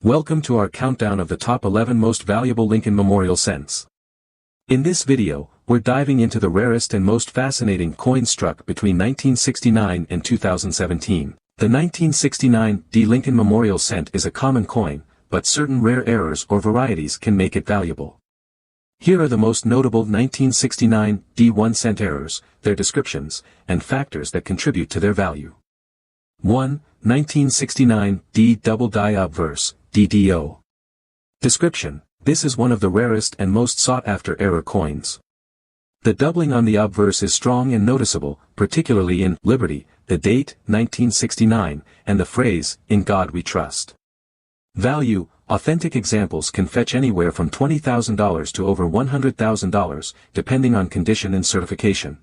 Welcome to our countdown of the top 11 most valuable Lincoln Memorial cents. In this video, we're diving into the rarest and most fascinating coins struck between 1969 and 2017. The 1969 D Lincoln Memorial cent is a common coin, but certain rare errors or varieties can make it valuable. Here are the most notable 1969 D 1 cent errors, their descriptions, and factors that contribute to their value. 1. 1969 D Double Die Obverse, DDO. Description: this is one of the rarest and most sought-after error coins. The doubling on the obverse is strong and noticeable, particularly in Liberty, the date, 1969, and the phrase, "In God We Trust." Value: authentic examples can fetch anywhere from $20,000 to over $100,000, depending on condition and certification.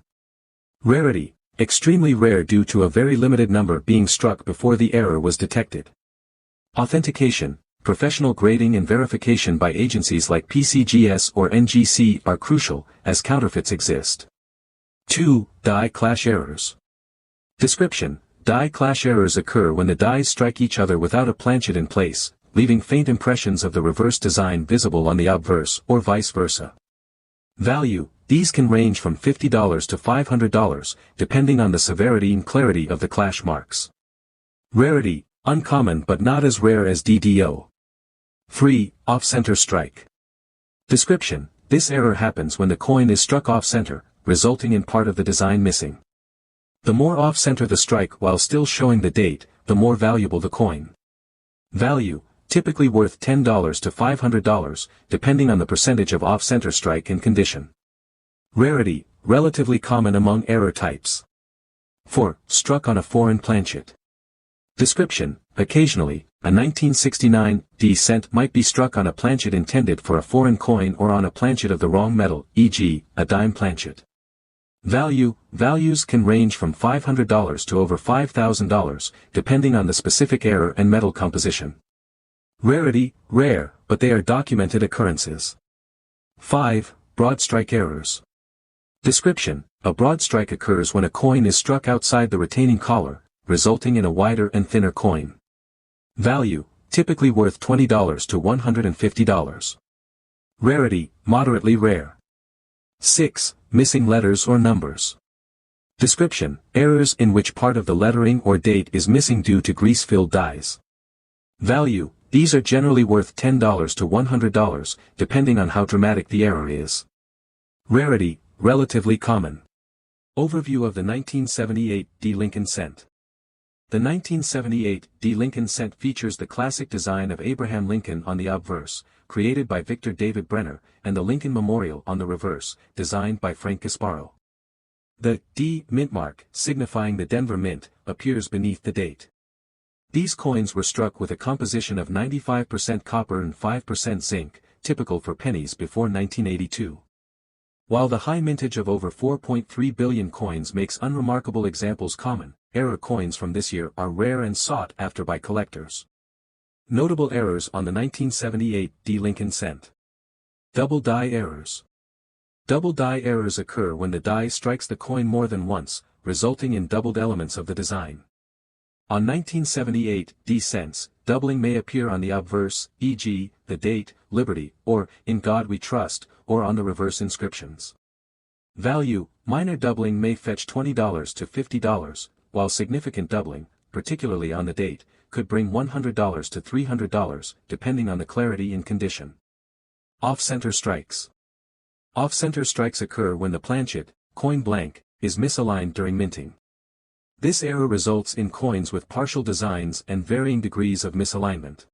Rarity: extremely rare due to a very limited number being struck before the error was detected. Authentication: professional grading and verification by agencies like PCGS or NGC are crucial, as counterfeits exist. 2. Die clash errors. Description: die clash errors occur when the dies strike each other without a planchet in place, leaving faint impressions of the reverse design visible on the obverse or vice versa. Value: these can range from $50 to $500, depending on the severity and clarity of the clash marks. Rarity: uncommon but not as rare as DDO. 3. Off-center strike. Description: this error happens when the coin is struck off-center, resulting in part of the design missing. The more off-center the strike while still showing the date, the more valuable the coin. Value: typically worth $10 to $500, depending on the percentage of off-center strike and condition. Rarity: relatively common among error types. 4. Struck on a foreign planchet. Description: occasionally, a 1969 D cent might be struck on a planchet intended for a foreign coin or on a planchet of the wrong metal, e.g., a dime planchet. Value: values can range from $500 to over $5,000, depending on the specific error and metal composition. Rarity: rare, but they are documented occurrences. 5. Broad strike errors. Description: a broad strike occurs when a coin is struck outside the retaining collar, resulting in a wider and thinner coin. Value: typically worth $20 to $150. Rarity: moderately rare. 6. Missing letters or numbers. Description: errors in which part of the lettering or date is missing due to grease-filled dies. Value: these are generally worth $10 to $100, depending on how dramatic the error is. Rarity: relatively common. Overview of the 1978 D Lincoln cent. The 1978 D Lincoln cent features the classic design of Abraham Lincoln on the obverse, created by Victor David Brenner, and the Lincoln Memorial on the reverse, designed by Frank Gasparo. The D mint mark, signifying the Denver Mint, appears beneath the date. These coins were struck with a composition of 95% copper and 5% zinc, typical for pennies before 1982. While the high mintage of over 4.3 billion coins makes unremarkable examples common, error coins from this year are rare and sought after by collectors. Notable errors on the 1978 D Lincoln cent. Double die errors. Double die errors occur when the die strikes the coin more than once, resulting in doubled elements of the design. On 1978 D cents, doubling may appear on the obverse, e.g., the date, Liberty, or In God We Trust, or on the reverse inscriptions. Value: minor doubling may fetch $20 to $50, while significant doubling, particularly on the date, could bring $100 to $300, depending on the clarity and condition. Off-center strikes. Off-center strikes occur when the planchet, coin blank, is misaligned during minting. This error results in coins with partial designs and varying degrees of misalignment.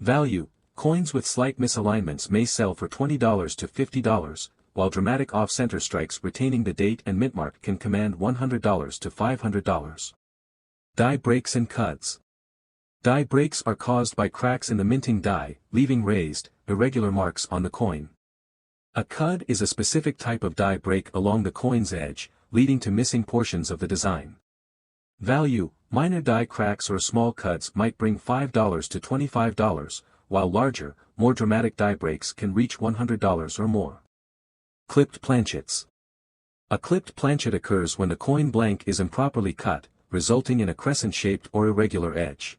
Value: coins with slight misalignments may sell for $20 to $50, while dramatic off-center strikes retaining the date and mint mark can command $100 to $500. Die breaks and cuds. Die breaks are caused by cracks in the minting die, leaving raised, irregular marks on the coin. A cud is a specific type of die break along the coin's edge, leading to missing portions of the design. Value: minor die cracks or small cuts might bring $5 to $25, while larger, more dramatic die breaks can reach $100 or more. Clipped planchets. A clipped planchet occurs when the coin blank is improperly cut, resulting in a crescent-shaped or irregular edge.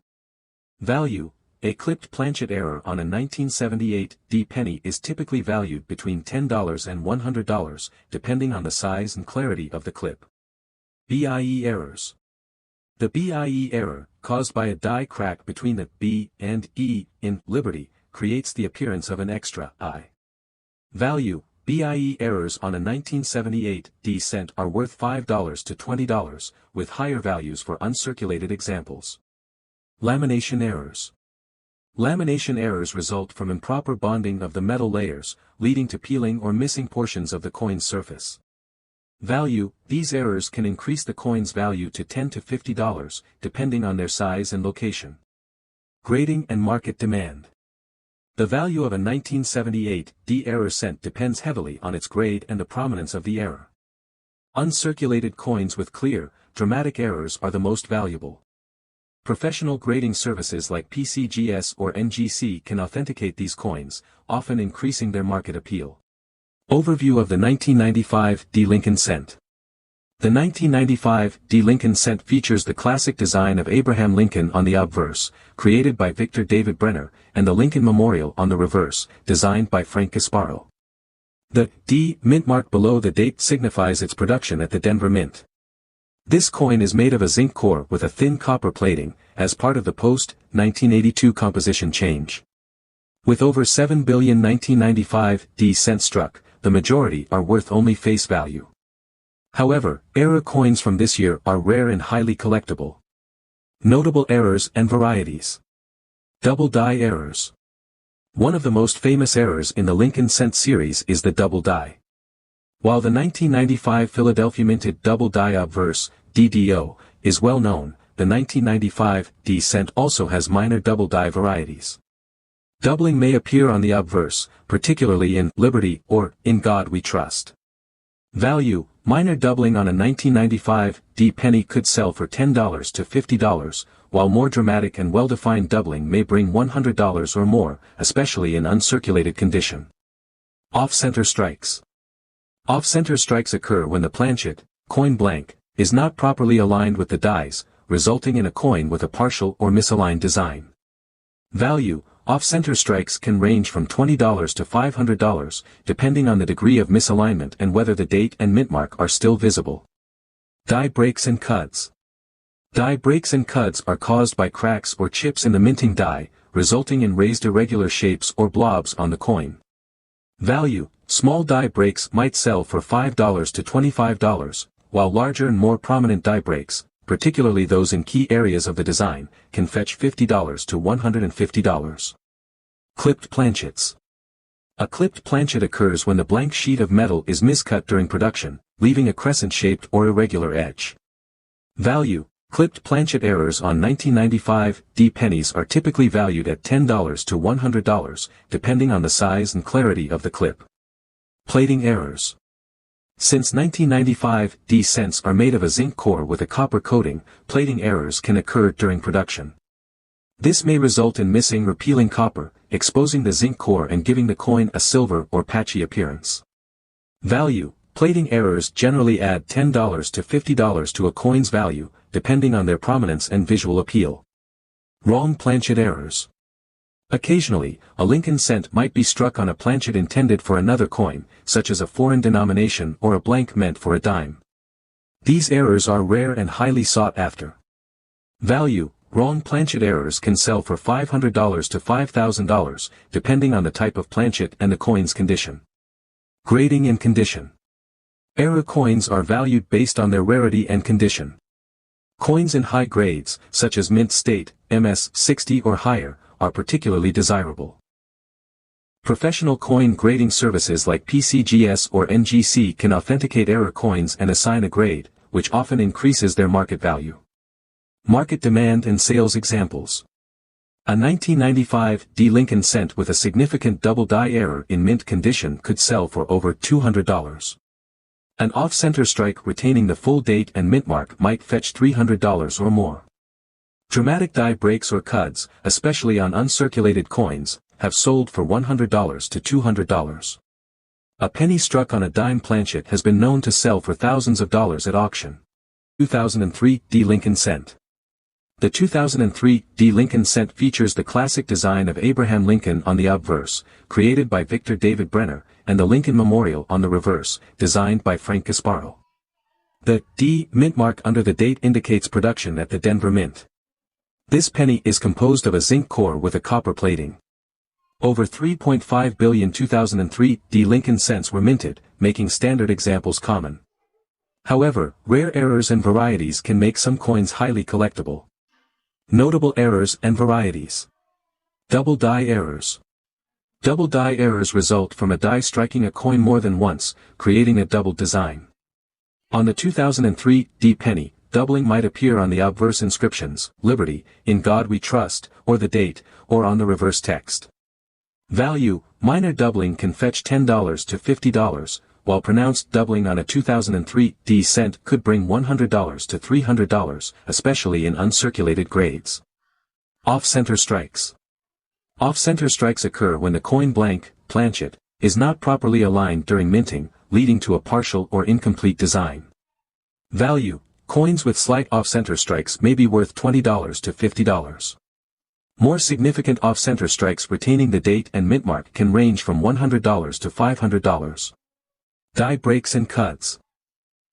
Value: A clipped planchet error on a 1978 D penny is typically valued between $10 and $100, depending on the size and clarity of the clip. BIE errors. The BIE error, caused by a die crack between the B and E in Liberty, creates the appearance of an extra I value. BIE errors on a 1978 D cent are worth $5 to $20, with higher values for uncirculated examples. Lamination errors. Lamination errors result from improper bonding of the metal layers, leading to peeling or missing portions of the coin's surface. Value. These errors can increase the coin's value to $10 to $50, depending on their size and location. Grading and market demand. The value of a 1978 D error cent depends heavily on its grade and the prominence of the error. Uncirculated coins with clear, dramatic errors are the most valuable. Professional grading services like PCGS or NGC can authenticate these coins, often increasing their market appeal. Overview of the 1995 D Lincoln Cent. The 1995 D Lincoln Cent features the classic design of Abraham Lincoln on the obverse, created by Victor David Brenner, and the Lincoln Memorial on the reverse, designed by Frank Gasparo. The D mint mark below the date signifies its production at the Denver Mint. This coin is made of a zinc core with a thin copper plating, as part of the post-1982 composition change. With over 7 billion 1995 D cents struck, the majority are worth only face value. However, error coins from this year are rare and highly collectible. Notable errors and varieties. Double die errors. One of the most famous errors in the Lincoln Cent series is the double die. While the 1995 Philadelphia minted double die obverse, DDO, is well known, the 1995 D cent also has minor double die varieties. Doubling may appear on the obverse, particularly in Liberty or In God We Trust. Value. Minor doubling on a 1995 D penny could sell for $10 to $50, while more dramatic and well-defined doubling may bring $100 or more, especially in uncirculated condition. Off-center strikes. Off-center strikes occur when the planchet, coin blank, is not properly aligned with the dies, resulting in a coin with a partial or misaligned design. Value. Off-center strikes can range from $20 to $500, depending on the degree of misalignment and whether the date and mint mark are still visible. Die breaks and cuts. Die breaks and cuts are caused by cracks or chips in the minting die, resulting in raised irregular shapes or blobs on the coin. Value. Small die breaks might sell for $5 to $25, while larger and more prominent die breaks, particularly those in key areas of the design, can fetch $50 to $150. Clipped planchets. A clipped planchet occurs when the blank sheet of metal is miscut during production, leaving a crescent-shaped or irregular edge. Value. Clipped planchet errors on 1995 D pennies are typically valued at $10 to $100, depending on the size and clarity of the clip. Plating errors. Since 1995 D cents are made of a zinc core with a copper coating, plating errors can occur during production. This may result in missing or peeling copper, exposing the zinc core and giving the coin a silver or patchy appearance. Value. Plating errors generally add $10 to $50 to a coin's value, depending on their prominence and visual appeal. Wrong planchet errors. Occasionally, a Lincoln cent might be struck on a planchet intended for another coin, such as a foreign denomination or a blank meant for a dime. These errors are rare and highly sought after. Value. Wrong planchet errors can sell for $500 to $5,000, depending on the type of planchet and the coin's condition. Grading and condition. Error coins are valued based on their rarity and condition. Coins in high grades, such as mint state, MS 60 or higher, are particularly desirable. Professional coin grading services like PCGS or NGC can authenticate error coins and assign a grade, which often increases their market value. Market demand and sales examples. A 1995 D Lincoln cent with a significant double die error in mint condition could sell for over $200. An off-center strike retaining the full date and mint mark might fetch $300 or more. Dramatic die breaks or cuts, especially on uncirculated coins, have sold for $100 to $200. A penny struck on a dime planchet has been known to sell for thousands of dollars at auction. 2003 D Lincoln cent. The 2003 D. Lincoln cent features the classic design of Abraham Lincoln on the obverse, created by Victor David Brenner, and the Lincoln Memorial on the reverse, designed by Frank Gasparo. The D mint mark under the date indicates production at the Denver Mint. This penny is composed of a zinc core with a copper plating. Over 3.5 billion 2003 D. Lincoln cents were minted, making standard examples common. However, rare errors and varieties can make some coins highly collectible. Notable errors and varieties. Double die errors. Double die errors result from a die striking a coin more than once, creating a double design. On the 2003 D penny, doubling might appear on the obverse inscriptions, Liberty, In God We Trust, or the date, or on the reverse text. Value, minor doubling can fetch $10 to $50, while pronounced doubling on a 2003 D cent could bring $100 to $300, especially in uncirculated grades. Off-center strikes. Off-center strikes occur when the coin blank, planchet, is not properly aligned during minting, leading to a partial or incomplete design. Value, coins with slight off-center strikes may be worth $20 to $50. More significant off-center strikes retaining the date and mint mark can range from $100 to $500. Die breaks and cuds.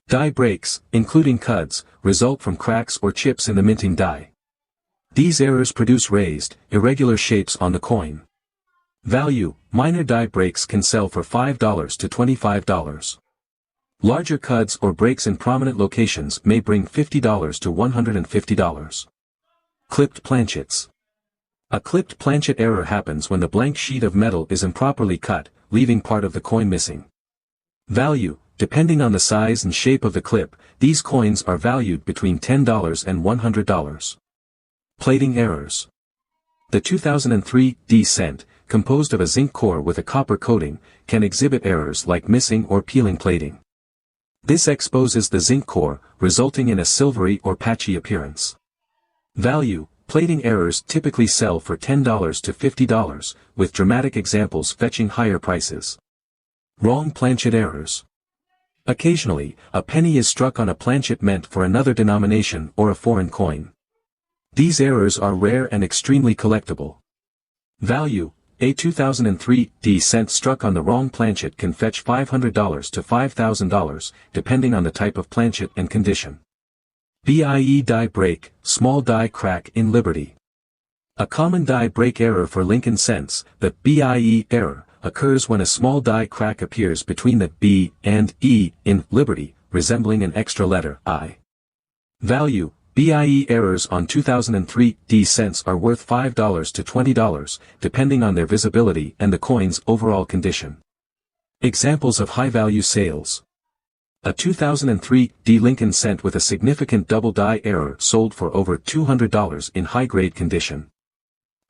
Die breaks, including cuds, result from cracks or chips in the minting die. These errors produce raised, irregular shapes on the coin. Value, minor die breaks can sell for $5 to $25. Larger cuds or breaks in prominent locations may bring $50 to $150. Clipped planchets. A clipped planchet error happens when the blank sheet of metal is improperly cut, leaving part of the coin missing. Value, depending on the size and shape of the clip, these coins are valued between $10 and $100. Plating errors. The 2003 D cent, composed of a zinc core with a copper coating, can exhibit errors like missing or peeling plating. This exposes the zinc core, resulting in a silvery or patchy appearance. Value, plating errors typically sell for $10 to $50, with dramatic examples fetching higher prices. Wrong planchet errors. Occasionally, a penny is struck on a planchet meant for another denomination or a foreign coin. These errors are rare and extremely collectible. Value, a 2003 D cent struck on the wrong planchet can fetch $500 to $5,000, depending on the type of planchet and condition. BIE die break, small die crack in Liberty. A common die break error for Lincoln cents, the BIE error, occurs when a small die crack appears between the B and E in Liberty, resembling an extra letter I. Value, BIE errors on 2003 D cents are worth $5 to $20, depending on their visibility and the coin's overall condition. Examples of high-value sales. A 2003 D Lincoln cent with a significant double die error sold for over $200 in high-grade condition.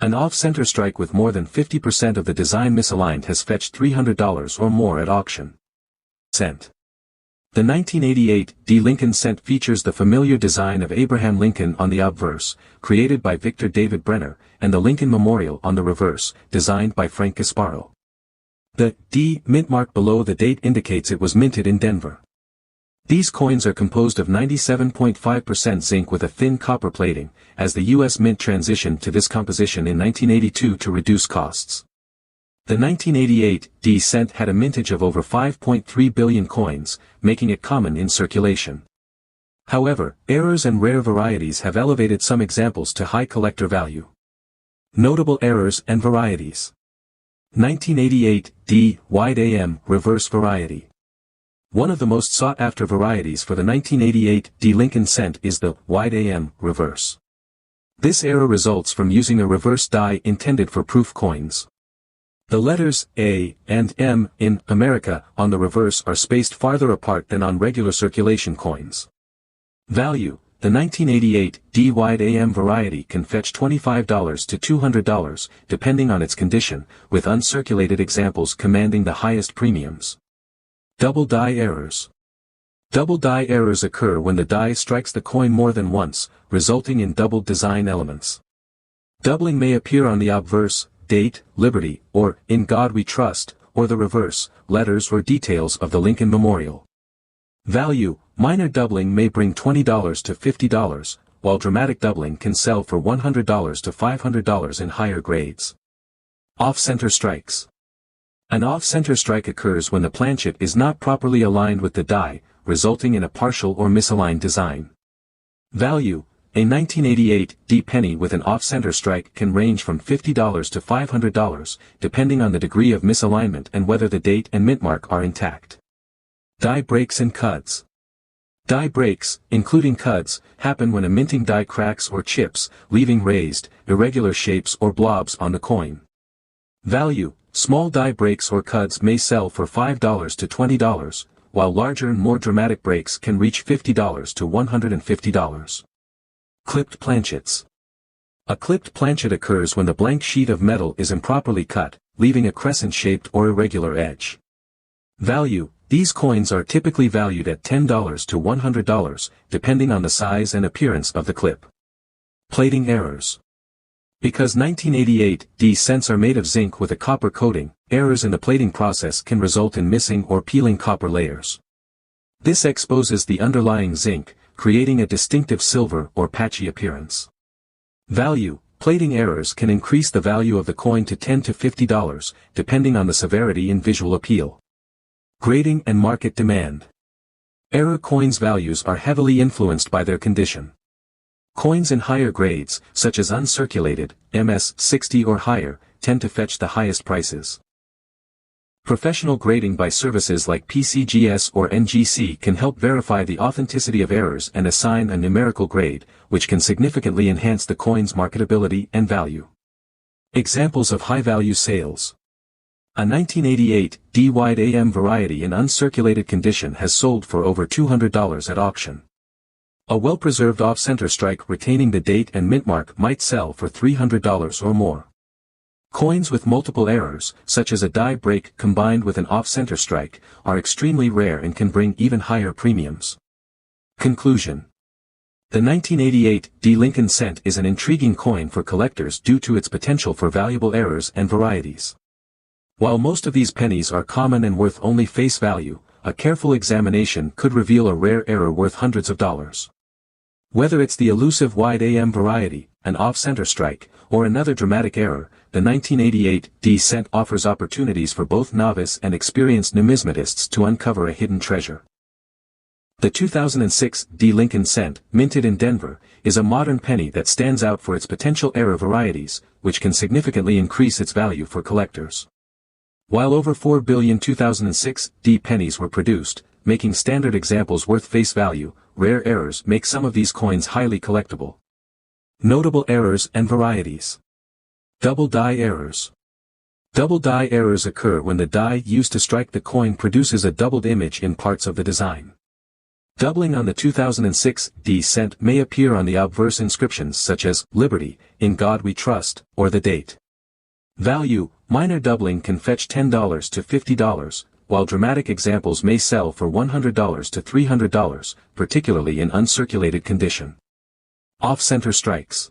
An off-center strike with more than 50% of the design misaligned has fetched $300 or more at auction. Cent. The 1988 D Lincoln cent features the familiar design of Abraham Lincoln on the obverse, created by Victor David Brenner, and the Lincoln Memorial on the reverse, designed by Frank Gasparo. The D mint mark below the date indicates it was minted in Denver. These coins are composed of 97.5% zinc with a thin copper plating, as the U.S. Mint transitioned to this composition in 1982 to reduce costs. The 1988 D cent had a mintage of over 5.3 billion coins, making it common in circulation. However, errors and rare varieties have elevated some examples to high collector value. Notable errors and varieties. 1988 D wide AM reverse variety. One of the most sought-after varieties for the 1988 D Lincoln cent is the wide AM reverse. This error results from using a reverse die intended for proof coins. The letters A and M in America on the reverse are spaced farther apart than on regular circulation coins. Value: the 1988 D wide AM variety can fetch $25 to $200, depending on its condition, with uncirculated examples commanding the highest premiums. Double die errors. Double die errors occur when the die strikes the coin more than once, resulting in double design elements. Doubling may appear on the obverse, date, Liberty, or In God We Trust, or the reverse, letters or details of the Lincoln Memorial. Value: minor doubling may bring $20 to $50, while dramatic doubling can sell for $100 to $500 in higher grades. Off-center strikes. An off-center strike occurs when the planchet is not properly aligned with the die, resulting in a partial or misaligned design. Value. A 1988 D penny with an off-center strike can range from $50 to $500, depending on the degree of misalignment and whether the date and mint mark are intact. Die breaks and cuds. Die breaks, including cuds, happen when a minting die cracks or chips, leaving raised, irregular shapes or blobs on the coin. Value. Small die breaks or cuds may sell for $5 to $20, while larger and more dramatic breaks can reach $50 to $150. Clipped planchets. A clipped planchet occurs when the blank sheet of metal is improperly cut, leaving a crescent-shaped or irregular edge. Value. These coins are typically valued at $10 to $100, depending on the size and appearance of the clip. Plating errors. Because 1988 D cents are made of zinc with a copper coating, errors in the plating process can result in missing or peeling copper layers. This exposes the underlying zinc, creating a distinctive silver or patchy appearance. Value. Plating errors can increase the value of the coin to $10 to $50, depending on the severity and visual appeal. Grading and market demand. Error coins' values are heavily influenced by their condition. Coins in higher grades, such as uncirculated, MS 60 or higher, tend to fetch the highest prices. Professional grading by services like PCGS or NGC can help verify the authenticity of errors and assign a numerical grade, which can significantly enhance the coin's marketability and value. Examples of high-value sales. A 1988 D wide AM variety in uncirculated condition has sold for over $200 at auction. A well-preserved off-center strike retaining the date and mint mark might sell for $300 or more. Coins with multiple errors, such as a die break combined with an off-center strike, are extremely rare and can bring even higher premiums. Conclusion. The 1988 D Lincoln cent is an intriguing coin for collectors due to its potential for valuable errors and varieties. While most of these pennies are common and worth only face value, a careful examination could reveal a rare error worth hundreds of dollars. Whether it's the elusive wide AM variety, an off-center strike, or another dramatic error, the 1988 D cent offers opportunities for both novice and experienced numismatists to uncover a hidden treasure. The 2006 D Lincoln cent, minted in Denver, is a modern penny that stands out for its potential error varieties, which can significantly increase its value for collectors. While over 4 billion 2006 D pennies were produced, making standard examples worth face value, rare errors make some of these coins highly collectible. Notable errors and varieties. Double die errors. Double die errors occur when the die used to strike the coin produces a doubled image in parts of the design. Doubling on the 2006 D cent may appear on the obverse inscriptions such as, "Liberty, in God we trust," or the date. Value. Minor doubling can fetch $10 to $50, while dramatic examples may sell for $100 to $300, particularly in uncirculated condition. Off-center strikes.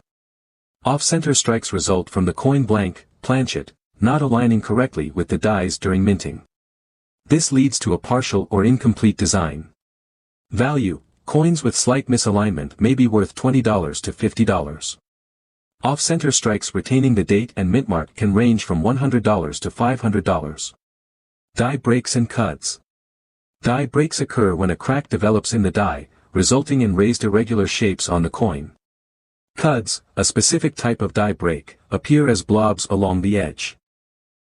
Off-center strikes result from the coin blank, planchet, not aligning correctly with the dies during minting. This leads to a partial or incomplete design. Value. Coins with slight misalignment may be worth $20 to $50. Off-center strikes retaining the date and mint mark can range from $100 to $500. Die breaks and cuds. Die breaks occur when a crack develops in the die, resulting in raised irregular shapes on the coin. Cuds, a specific type of die break, appear as blobs along the edge.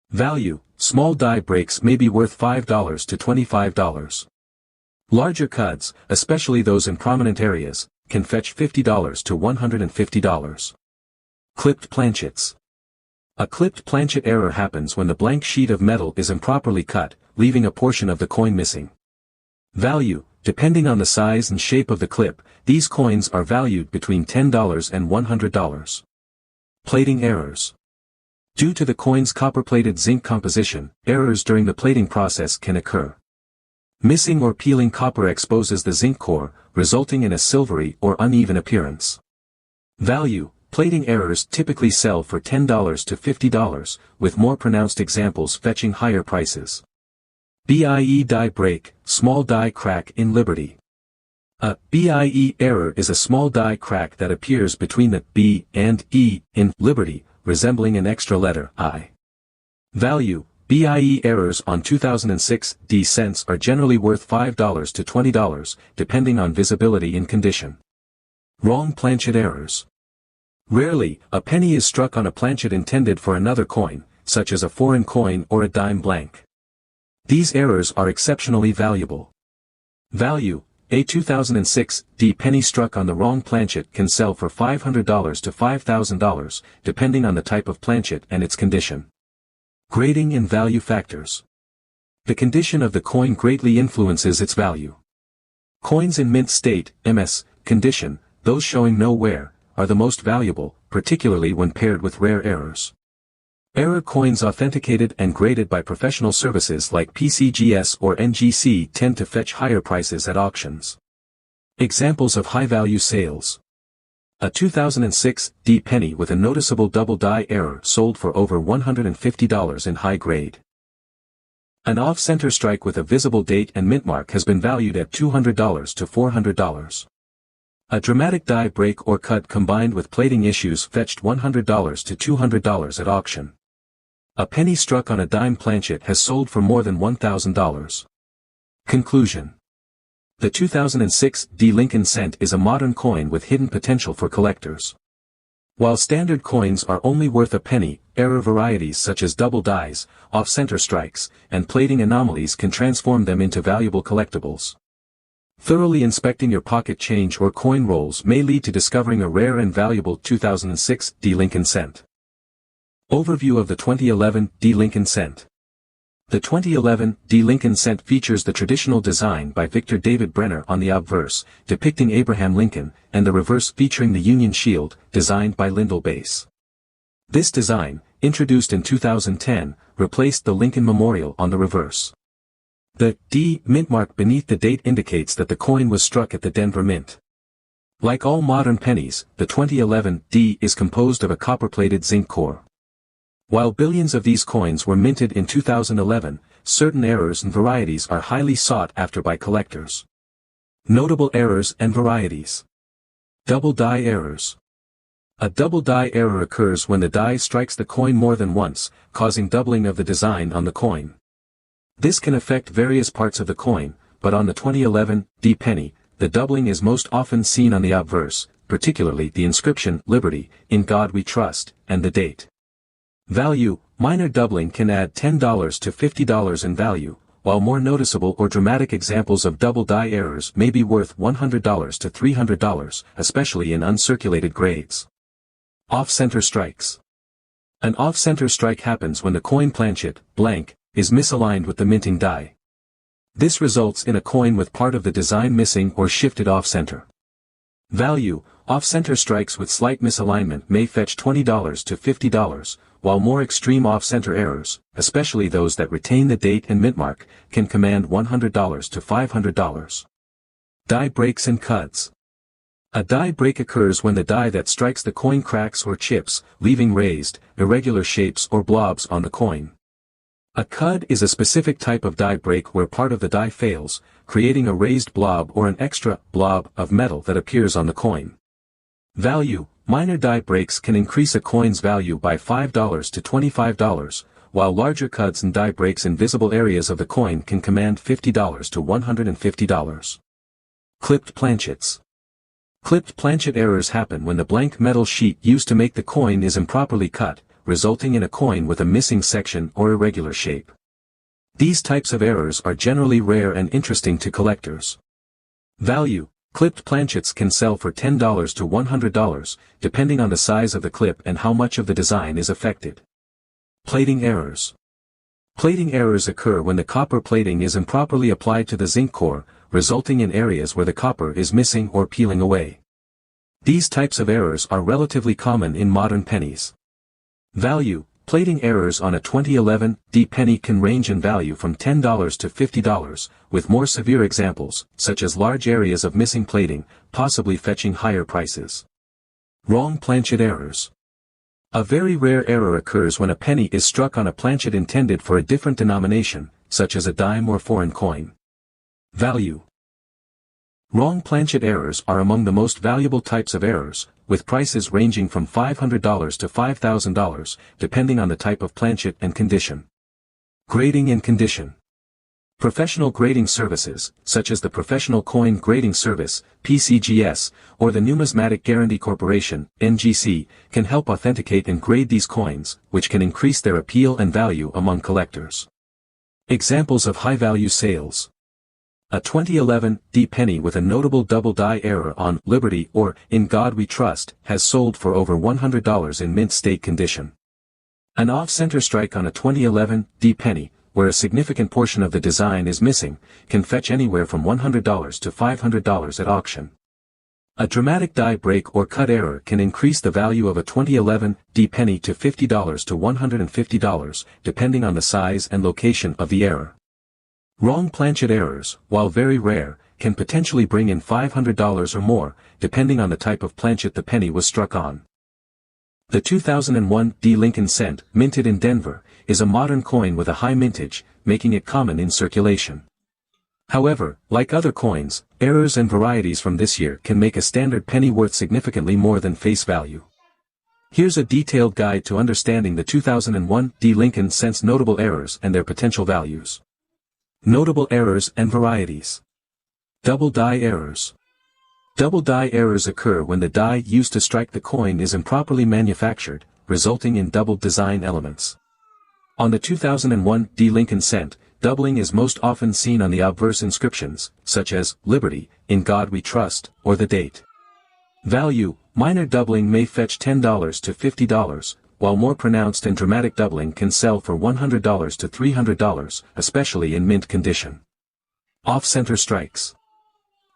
Value. Small die breaks may be worth $5 to $25. Larger cuds, especially those in prominent areas, can fetch $50 to $150. Clipped planchets. A clipped planchet error happens when the blank sheet of metal is improperly cut, leaving a portion of the coin missing. Value. Depending on the size and shape of the clip, these coins are valued between $10 and $100. Plating errors. Due to the coin's copper-plated zinc composition, errors during the plating process can occur. Missing or peeling copper exposes the zinc core, resulting in a silvery or uneven appearance. Value. Plating errors typically sell for $10 to $50, with more pronounced examples fetching higher prices. BIE die break, small die crack in Liberty. A BIE error is a small die crack that appears between the B and E in Liberty, resembling an extra letter I. Value: BIE errors on 2006 D cents are generally worth $5 to $20, depending on visibility and condition. Wrong planchet errors. Rarely, a penny is struck on a planchet intended for another coin, such as a foreign coin or a dime blank. These errors are exceptionally valuable. Value: a 2006 D penny struck on the wrong planchet can sell for $500 to $5,000, depending on the type of planchet and its condition. Grading and value factors. The condition of the coin greatly influences its value. Coins in mint state, MS, condition, those showing no wear, are the most valuable, particularly when paired with rare errors. Error coins authenticated and graded by professional services like PCGS or NGC tend to fetch higher prices at auctions. Examples of high-value sales. A 2006 D penny with a noticeable double die error sold for over $150 in high grade. An off-center strike with a visible date and mint mark has been valued at $200 to $400. A dramatic die break or cut combined with plating issues fetched $100 to $200 at auction. A penny struck on a dime planchet has sold for more than $1,000. Conclusion. The 2006 D Lincoln cent is a modern coin with hidden potential for collectors. While standard coins are only worth a penny, error varieties such as double dies, off-center strikes, and plating anomalies can transform them into valuable collectibles. Thoroughly inspecting your pocket change or coin rolls may lead to discovering a rare and valuable 2006 D Lincoln cent. Overview of the 2011 D Lincoln cent. The 2011 D Lincoln cent features the traditional design by Victor David Brenner on the obverse, depicting Abraham Lincoln, and the reverse featuring the Union Shield, designed by Lyndall Bass. This design, introduced in 2010, replaced the Lincoln Memorial on the reverse. The D mint mark beneath the date indicates that the coin was struck at the Denver Mint. Like all modern pennies, the 2011 D is composed of a copper-plated zinc core. While billions of these coins were minted in 2011, certain errors and varieties are highly sought after by collectors. Notable errors and varieties. Double die errors. A double die error occurs when the die strikes the coin more than once, causing doubling of the design on the coin. This can affect various parts of the coin, but on the 2011 D penny, the doubling is most often seen on the obverse, particularly the inscription "Liberty, in God We Trust," and the date. Value: minor doubling can add $10 to $50 in value, while more noticeable or dramatic examples of double die errors may be worth $100 to $300, especially in uncirculated grades. Off-center strikes. An off-center strike happens when the coin planchet, blank, is misaligned with the minting die. This results in a coin with part of the design missing or shifted off-center. Value: off-center strikes with slight misalignment may fetch $20 to $50, while more extreme off-center errors, especially those that retain the date and mint mark, can command $100 to $500. Die breaks and cuts. A die break occurs when the die that strikes the coin cracks or chips, leaving raised, irregular shapes or blobs on the coin. A cud is a specific type of die break where part of the die fails, creating a raised blob or an extra blob of metal that appears on the coin. Value: minor die breaks can increase a coin's value by $5 to $25, while larger cuts and die breaks in visible areas of the coin can command $50 to $150. Clipped planchets. Clipped planchet errors happen when the blank metal sheet used to make the coin is improperly cut, resulting in a coin with a missing section or irregular shape. These types of errors are generally rare and interesting to collectors. Value: clipped planchets can sell for $10 to $100, depending on the size of the clip and how much of the design is affected. Plating errors. Plating errors occur when the copper plating is improperly applied to the zinc core, resulting in areas where the copper is missing or peeling away. These types of errors are relatively common in modern pennies. Value: plating errors on a 2011 D penny can range in value from $10 to $50, with more severe examples, such as large areas of missing plating, possibly fetching higher prices. Wrong planchet errors. A very rare error occurs when a penny is struck on a planchet intended for a different denomination, such as a dime or foreign coin. Value: Wrong planchet errors are among the most valuable types of errors, with prices ranging from $500 to $5,000, depending on the type of planchet and condition. Grading and condition. Professional grading services, such as the Professional Coin Grading Service, PCGS, or the Numismatic Guarantee Corporation, NGC, can help authenticate and grade these coins, which can increase their appeal and value among collectors. Examples of high-value sales. A 2011 D penny with a notable double die error on Liberty or In God We Trust has sold for over $100 in mint state condition. An off-center strike on a 2011 D penny, where a significant portion of the design is missing, can fetch anywhere from $100 to $500 at auction. A dramatic die break or cut error can increase the value of a 2011 D penny to $50 to $150, depending on the size and location of the error. Wrong planchet errors, while very rare, can potentially bring in $500 or more, depending on the type of planchet the penny was struck on. The 2001 D Lincoln cent, minted in Denver, is a modern coin with a high mintage, making it common in circulation. However, like other coins, errors and varieties from this year can make a standard penny worth significantly more than face value. Here's a detailed guide to understanding the 2001 D Lincoln cent's notable errors and their potential values. Notable errors and varieties. Double die errors. Double die errors occur when the die used to strike the coin is improperly manufactured, resulting in doubled design elements. On the 2001 D Lincoln cent, doubling is most often seen on the obverse inscriptions, such as Liberty, In God We Trust, or the date. Value, minor doubling may fetch $10 to $50, while more pronounced and dramatic doubling can sell for $100 to $300, especially in mint condition. Off-center strikes.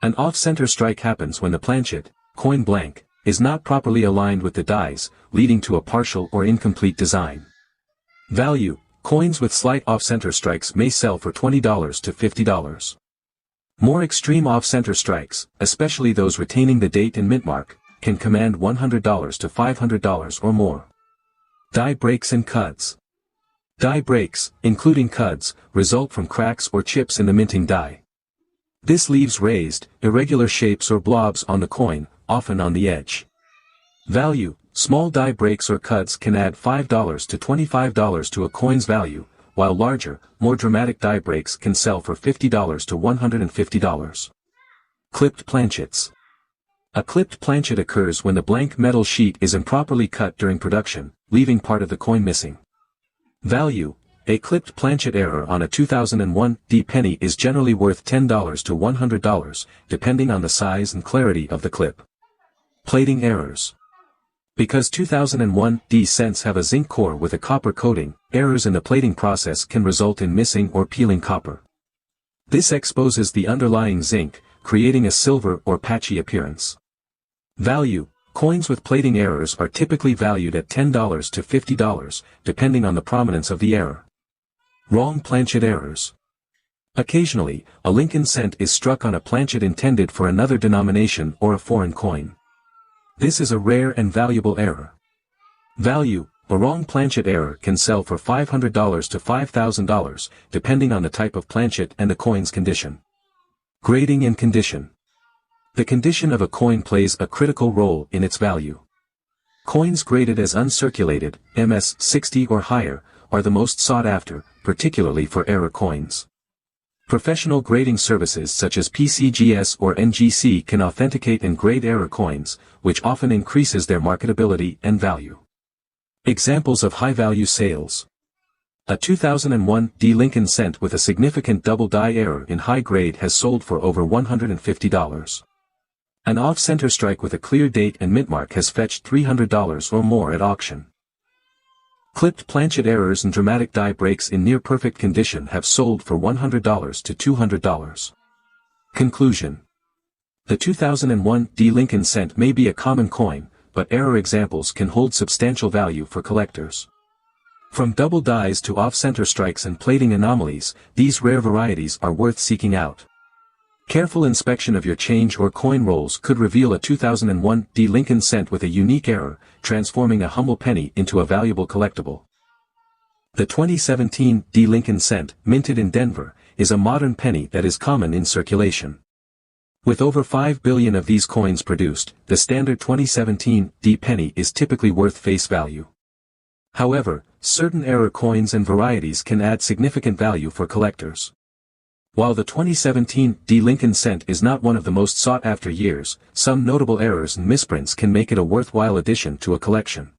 An off-center strike happens when the planchet, coin blank, is not properly aligned with the dies, leading to a partial or incomplete design. Value, coins with slight off-center strikes may sell for $20 to $50. More extreme off-center strikes, especially those retaining the date and mint mark, can command $100 to $500 or more. Die breaks and cuts. Die breaks, including cuts, result from cracks or chips in the minting die. This leaves raised, irregular shapes or blobs on the coin, often on the edge. Value, small die breaks or cuts can add $5 to $25 to a coin's value, while larger, more dramatic die breaks can sell for $50 to $150. Clipped planchets. A clipped planchet occurs when the blank metal sheet is improperly cut during production, leaving part of the coin missing. Value, a clipped planchet error on a 2001 D penny is generally worth $10 to $100, depending on the size and clarity of the clip. Plating errors. Because 2001 D cents have a zinc core with a copper coating, errors in the plating process can result in missing or peeling copper. This exposes the underlying zinc, creating a silver or patchy appearance. Value, coins with plating errors are typically valued at $10 to $50, depending on the prominence of the error. Wrong planchet errors. Occasionally, a Lincoln cent is struck on a planchet intended for another denomination or a foreign coin. This is a rare and valuable error. Value, a wrong planchet error can sell for $500 to $5,000, depending on the type of planchet and the coin's condition. Grading and condition. The condition of a coin plays a critical role in its value. Coins graded as uncirculated, MS 60 or higher, are the most sought after, particularly for error coins. Professional grading services such as PCGS or NGC can authenticate and grade error coins, which often increases their marketability and value. Examples of high-value sales. A 2001 D Lincoln cent with a significant double die error in high grade has sold for over $150. An off-center strike with a clear date and mint mark has fetched $300 or more at auction. Clipped planchet errors and dramatic die breaks in near-perfect condition have sold for $100 to $200. Conclusion. The 2001 D Lincoln cent may be a common coin, but error examples can hold substantial value for collectors. From double dies to off-center strikes and plating anomalies, these rare varieties are worth seeking out. Careful inspection of your change or coin rolls could reveal a 2001 D Lincoln cent with a unique error, transforming a humble penny into a valuable collectible. The 2017 D Lincoln cent, minted in Denver, is a modern penny that is common in circulation. With over 5 billion of these coins produced, the standard 2017 D penny is typically worth face value. However, certain error coins and varieties can add significant value for collectors. While the 2017 D Lincoln cent is not one of the most sought-after years, some notable errors and misprints can make it a worthwhile addition to a collection.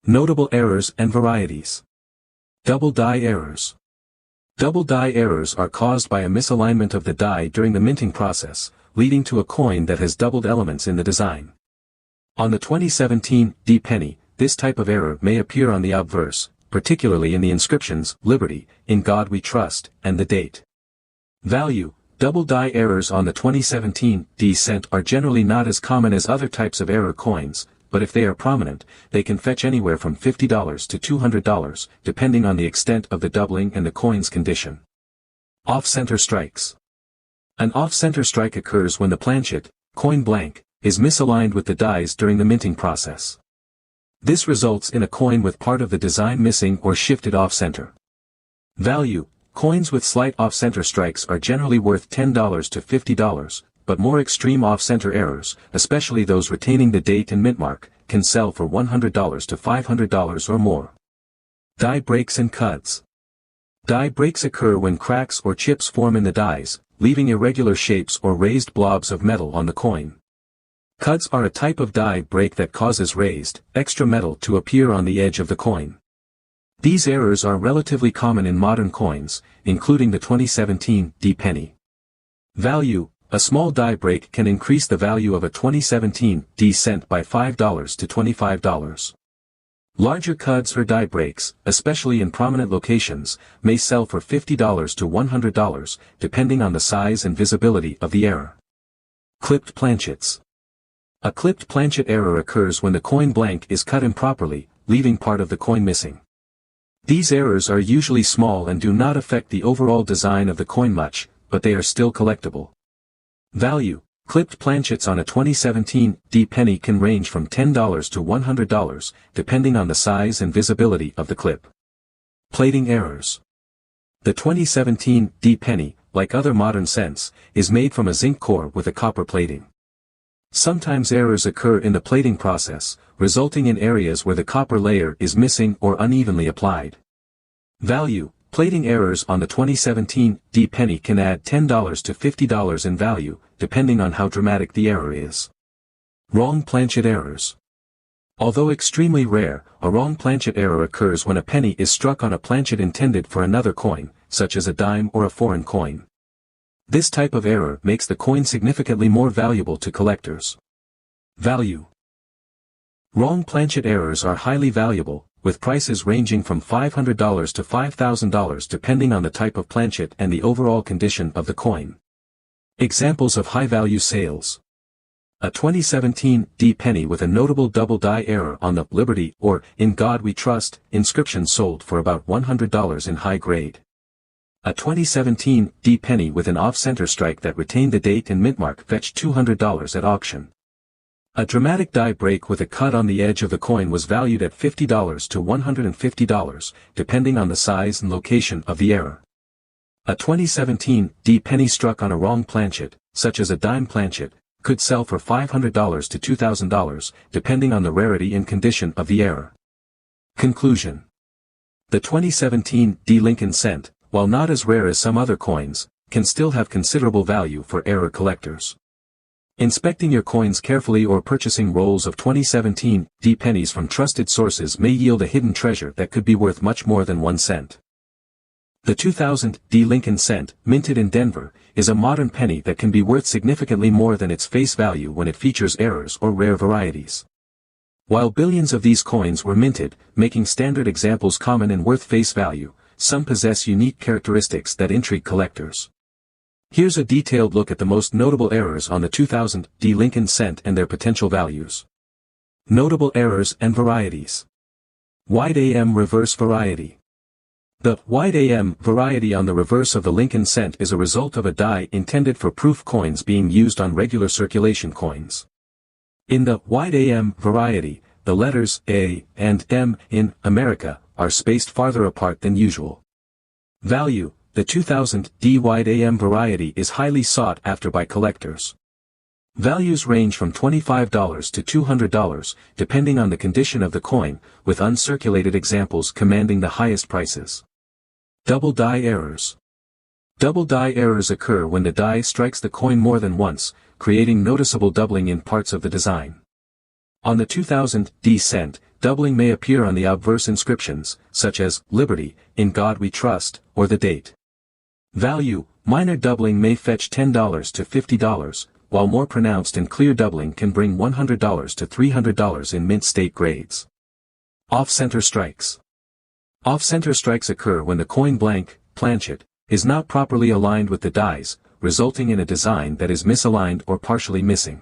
Notable errors and varieties. Double die errors. Double die errors are caused by a misalignment of the die during the minting process, leading to a coin that has doubled elements in the design. On the 2017 D penny, this type of error may appear on the obverse, particularly in the inscriptions, Liberty, In God We Trust, and the date. Value. Double die errors on the 2017 D cent are generally not as common as other types of error coins, but if they are prominent, they can fetch anywhere from $50 to $200, depending on the extent of the doubling and the coin's condition. Off-center strikes. An off-center strike occurs when the planchet, coin blank, is misaligned with the dies during the minting process. This results in a coin with part of the design missing or shifted off-center. Value. Coins with slight off-center strikes are generally worth $10 to $50, but more extreme off-center errors, especially those retaining the date and mint mark, can sell for $100 to $500 or more. Die breaks and cuts. Die breaks occur when cracks or chips form in the dies, leaving irregular shapes or raised blobs of metal on the coin. Cuts are a type of die break that causes raised, extra metal to appear on the edge of the coin. These errors are relatively common in modern coins, including the 2017 D penny. Value. A small die break can increase the value of a 2017 D cent by $5 to $25. Larger cuts or die breaks, especially in prominent locations, may sell for $50 to $100, depending on the size and visibility of the error. Clipped planchets. A clipped planchet error occurs when the coin blank is cut improperly, leaving part of the coin missing. These errors are usually small and do not affect the overall design of the coin much, but they are still collectible. Value. Clipped planchets on a 2017 D penny can range from $10 to $100, depending on the size and visibility of the clip. Plating errors. The 2017 D penny, like other modern cents, is made from a zinc core with a copper plating. Sometimes errors occur in the plating process, resulting in areas where the copper layer is missing or unevenly applied. Value. Plating errors on the 2017 D penny can add $10 to $50 in value, depending on how dramatic the error is. Wrong planchet errors. Although extremely rare, a wrong planchet error occurs when a penny is struck on a planchet intended for another coin, such as a dime or a foreign coin. This type of error makes the coin significantly more valuable to collectors. Value. Wrong planchet errors are highly valuable, with prices ranging from $500 to $5,000 depending on the type of planchet and the overall condition of the coin. Examples of high-value sales. A 2017 D penny with a notable double die error on the Liberty or In God We Trust inscription sold for about $100 in high grade. A 2017 D penny with an off-center strike that retained the date and mint mark fetched $200 at auction. A dramatic die break with a cut on the edge of the coin was valued at $50 to $150, depending on the size and location of the error. A 2017 D penny struck on a wrong planchet, such as a dime planchet, could sell for $500 to $2,000, depending on the rarity and condition of the error. Conclusion. The 2017 D Lincoln cent, while not as rare as some other coins, can still have considerable value for error collectors. Inspecting your coins carefully or purchasing rolls of 2017 D pennies from trusted sources may yield a hidden treasure that could be worth much more than 1 cent. The 2000 D Lincoln cent, minted in Denver, is a modern penny that can be worth significantly more than its face value when it features errors or rare varieties. While billions of these coins were minted, making standard examples common and worth face value, some possess unique characteristics that intrigue collectors. Here's a detailed look at the most notable errors on the 2000 D Lincoln cent and their potential values. Notable errors and varieties. Wide AM reverse variety. The wide AM variety on the reverse of the Lincoln cent is a result of a die intended for proof coins being used on regular circulation coins. In the wide AM variety, the letters A and M in America are spaced farther apart than usual. Value. The 2000 D wide AM variety is highly sought after by collectors. Values range from $25 to $200, depending on the condition of the coin, with uncirculated examples commanding the highest prices. Double die errors. Double die errors occur when the die strikes the coin more than once, creating noticeable doubling in parts of the design. On the 2000 D cent, doubling may appear on the obverse inscriptions, such as, Liberty, In God We Trust, or the date. Value, minor doubling may fetch $10 to $50, while more pronounced and clear doubling can bring $100 to $300 in mint state grades. Off-center strikes. Off-center strikes occur when the coin blank, planchet, is not properly aligned with the dies, resulting in a design that is misaligned or partially missing.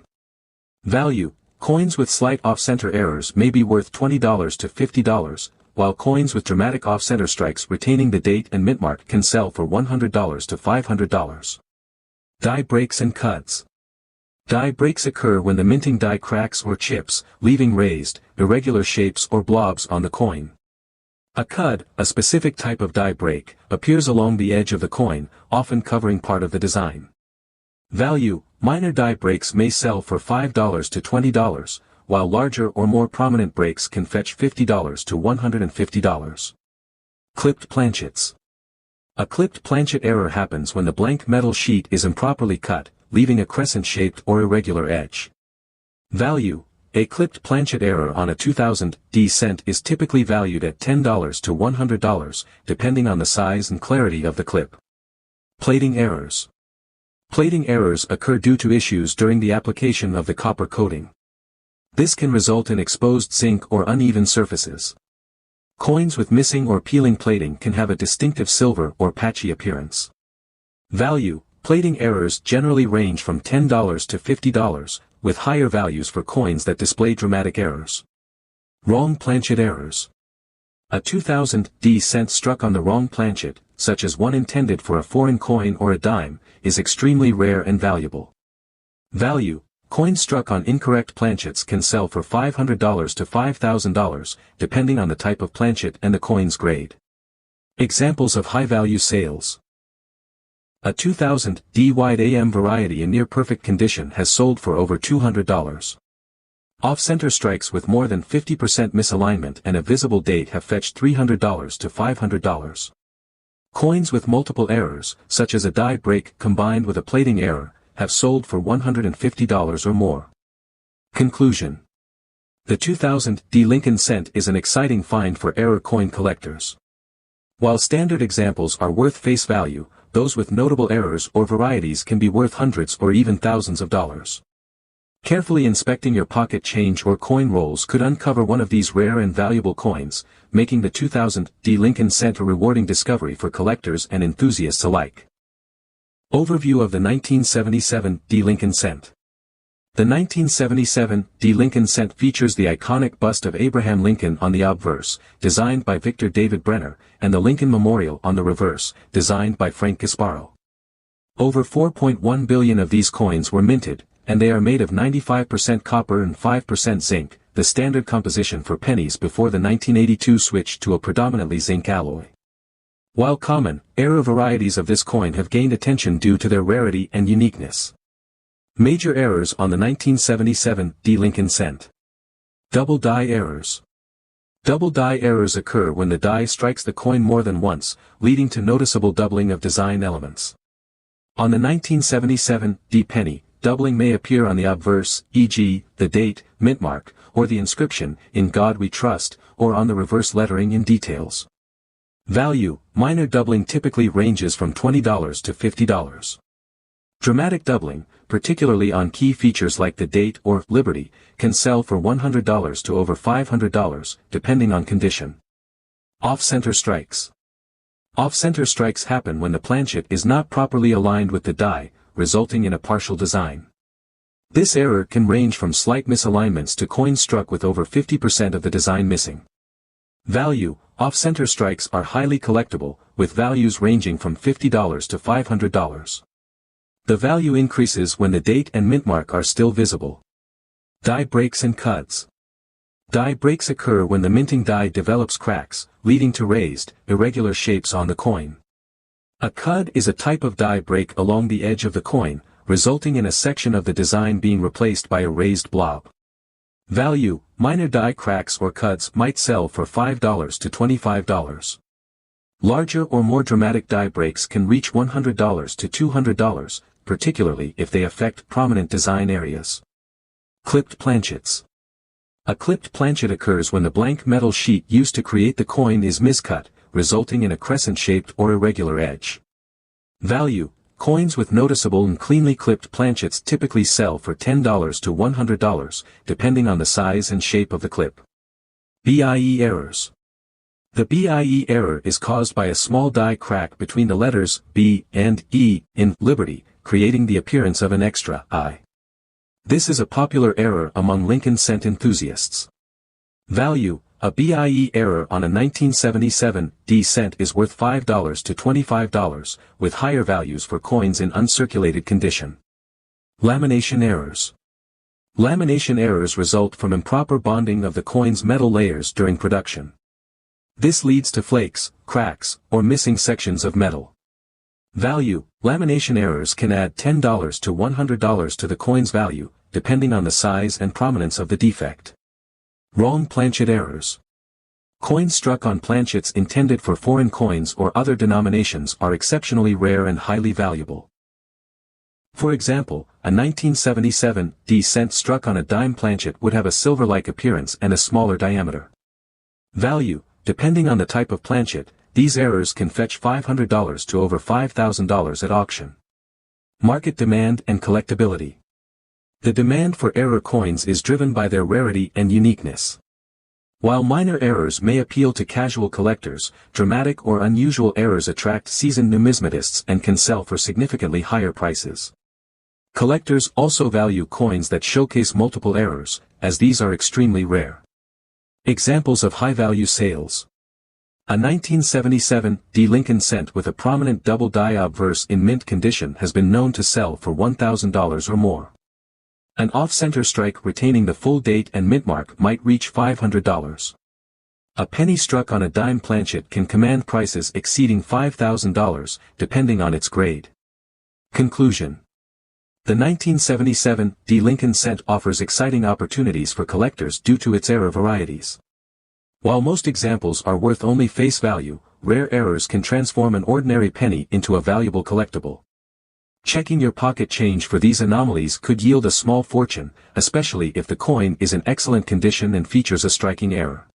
Value, coins with slight off-center errors may be worth $20 to $50, while coins with dramatic off-center strikes retaining the date and mint mark can sell for $100 to $500. Die breaks and cuts. Die breaks occur when the minting die cracks or chips, leaving raised, irregular shapes or blobs on the coin. A cud, a specific type of die break, appears along the edge of the coin, often covering part of the design. Value, minor die breaks may sell for $5 to $20, while larger or more prominent breaks can fetch $50 to $150. Clipped planchets. A clipped planchet error happens when the blank metal sheet is improperly cut, leaving a crescent-shaped or irregular edge. Value, a clipped planchet error on a 2000 D cent is typically valued at $10 to $100, depending on the size and clarity of the clip. Plating errors. Plating errors occur due to issues during the application of the copper coating. This can result in exposed zinc or uneven surfaces. Coins with missing or peeling plating can have a distinctive silver or patchy appearance. Value, plating errors generally range from $10 to $50, with higher values for coins that display dramatic errors. Wrong planchet errors. A 2000 D cent struck on the wrong planchet, such as one intended for a foreign coin or a dime, is extremely rare and valuable. Value, coins struck on incorrect planchets can sell for $500 to $5,000, depending on the type of planchet and the coin's grade. Examples of high-value sales. A 2000 D wide AM variety in near-perfect condition has sold for over $200. Off-center strikes with more than 50% misalignment and a visible date have fetched $300 to $500. Coins with multiple errors, such as a die break combined with a plating error, have sold for $150 or more. Conclusion. The 2000 D Lincoln cent is an exciting find for error coin collectors. While standard examples are worth face value, those with notable errors or varieties can be worth hundreds or even thousands of dollars. Carefully inspecting your pocket change or coin rolls could uncover one of these rare and valuable coins, making the 2000 D Lincoln cent a rewarding discovery for collectors and enthusiasts alike. Overview of the 1977 D Lincoln cent. The 1977 D Lincoln cent features the iconic bust of Abraham Lincoln on the obverse, designed by Victor David Brenner, and the Lincoln Memorial on the reverse, designed by Frank Gasparo. Over 4.1 billion of these coins were minted, and they are made of 95% copper and 5% zinc, the standard composition for pennies before the 1982 switch to a predominantly zinc alloy. While common, error varieties of this coin have gained attention due to their rarity and uniqueness. Major errors on the 1977 D Lincoln cent. Double die errors. Double die errors occur when the die strikes the coin more than once, leading to noticeable doubling of design elements. On the 1977 D penny, doubling may appear on the obverse, e.g., the date, mint mark, or the inscription, In God We Trust, or on the reverse lettering in details. Value, minor doubling typically ranges from $20 to $50. Dramatic doubling, particularly on key features like the date or Liberty, can sell for $100 to over $500, depending on condition. Off-center strikes. Off-center strikes happen when the planchet is not properly aligned with the die, resulting in a partial design. This error can range from slight misalignments to coins struck with over 50% of the design missing. Value, off-center strikes are highly collectible, with values ranging from $50 to $500. The value increases when the date and mint mark are still visible. Die breaks and cuts. Die breaks occur when the minting die develops cracks, leading to raised, irregular shapes on the coin. A cud is a type of die break along the edge of the coin, resulting in a section of the design being replaced by a raised blob. Value: minor die cracks or cuts might sell for $5 to $25. Larger or more dramatic die breaks can reach $100 to $200, particularly if they affect prominent design areas. Clipped planchets. A clipped planchet occurs when the blank metal sheet used to create the coin is miscut, resulting in a crescent-shaped or irregular edge. Value: coins with noticeable and cleanly clipped planchets typically sell for $10 to $100, depending on the size and shape of the clip. BIE errors. The BIE error is caused by a small die crack between the letters B and E in Liberty, creating the appearance of an extra I. This is a popular error among Lincoln cent enthusiasts. Value: a BIE error on a 1977 D cent is worth $5 to $25, with higher values for coins in uncirculated condition. Lamination errors. Lamination errors result from improper bonding of the coin's metal layers during production. This leads to flakes, cracks, or missing sections of metal. Value: lamination errors can add $10 to $100 to the coin's value, depending on the size and prominence of the defect. Wrong planchet errors. Coins struck on planchets intended for foreign coins or other denominations are exceptionally rare and highly valuable. For example, a 1977 D cent struck on a dime planchet would have a silver-like appearance and a smaller diameter. Value: depending on the type of planchet, these errors can fetch $500 to over $5,000 at auction. Market demand and collectability. The demand for error coins is driven by their rarity and uniqueness. While minor errors may appeal to casual collectors, dramatic or unusual errors attract seasoned numismatists and can sell for significantly higher prices. Collectors also value coins that showcase multiple errors, as these are extremely rare. Examples of high-value sales. A 1977 D Lincoln cent with a prominent double die obverse in mint condition has been known to sell for $1,000 or more. An off-center strike retaining the full date and mint mark might reach $500. A penny struck on a dime planchet can command prices exceeding $5,000, depending on its grade. Conclusion. The 1977 D Lincoln cent offers exciting opportunities for collectors due to its error varieties. While most examples are worth only face value, rare errors can transform an ordinary penny into a valuable collectible. Checking your pocket change for these anomalies could yield a small fortune, especially if the coin is in excellent condition and features a striking error.